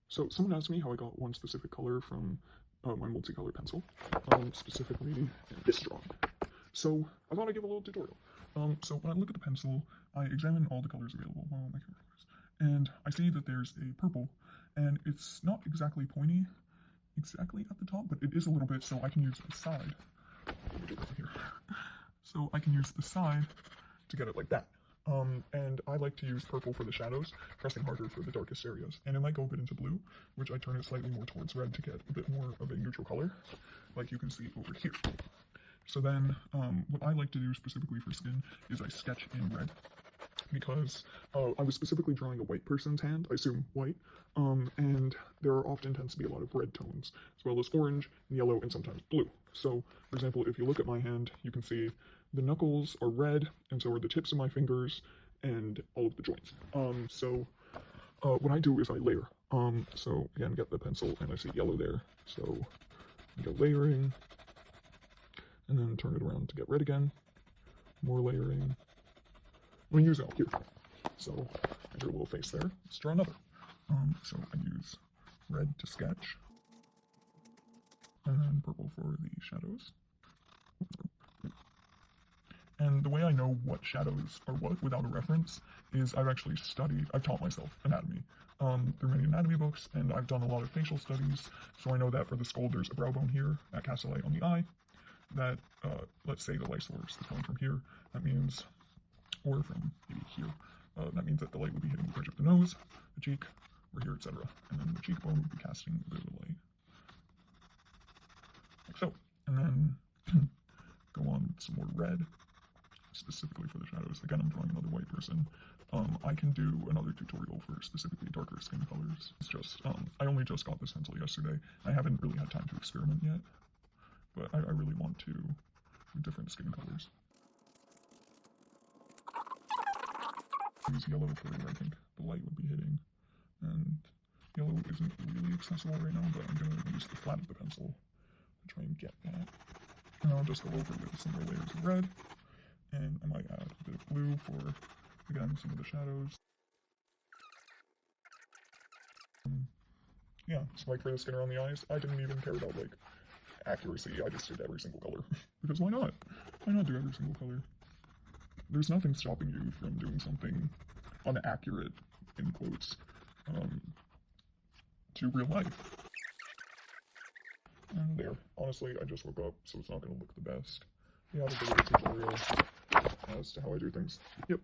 So someone asked me how I got one specific color from my multicolor pencil, specifically this drawing. So I thought I'd give a little tutorial. So when I look at the pencil, I examine all the colors available, and I see that there's a purple, and it's not exactly pointy exactly at the top, but it is a little bit, so I can use the side. Let me do it from here. So I can use the side to get it like that. And I like to use purple for the shadows, pressing harder for the darkest areas. And it might go a bit into blue, which I turn it slightly more towards red to get a bit more of a neutral color, like you can see over here. So then, what I like to do specifically for skin is I sketch in red, because I was specifically drawing a white person's hand, I assume white, and there often tends to be a lot of red tones, as well as orange, yellow, and sometimes blue. So, for example, if you look at my hand, you can see the knuckles are red, and so are the tips of my fingers, and all of the joints. What I do is I layer. So again, get the pencil, and I see yellow there, so I go layering, and then turn it around to get red again, more layering. I'm going to use it out here. So I drew a little face there. Let's draw another. So I use red to sketch, and then purple for the shadows. And the way I know what shadows are what without a reference is I've taught myself anatomy through many anatomy books, and I've done a lot of facial studies, so I know that for the skull there's a brow bone here at Castellite on the eye, that, let's say the light source is coming from here, that means, or from maybe here, that means that the light would be hitting the bridge of the nose, the cheek, over here, etc. And then the cheekbone would be casting a bit of light, like so. And then go on some more red, specifically for the shadows. Again, I'm drawing another white person. I can do another tutorial for specifically darker skin colors. It's just, I only just got this pencil yesterday. I haven't really had time to experiment yet, but I really want to do different skin colors. Use yellow for where I think the light would be hitting, and yellow isn't really accessible right now, but I'm going to use the flat of the pencil to try and get that. And I'll just go over with some more layers of red, and I might add a bit of blue for, again, some of the shadows. Yeah, so like for the skin around the eyes, I didn't even care about like accuracy, I just did every single color. Because why not? Why not do every single color? There's nothing stopping you from doing something inaccurate, in quotes, to real life. And there, honestly, I just woke up, so it's not going to look the best. Yeah, I'll give it a tutorial as to how I do things. Yep.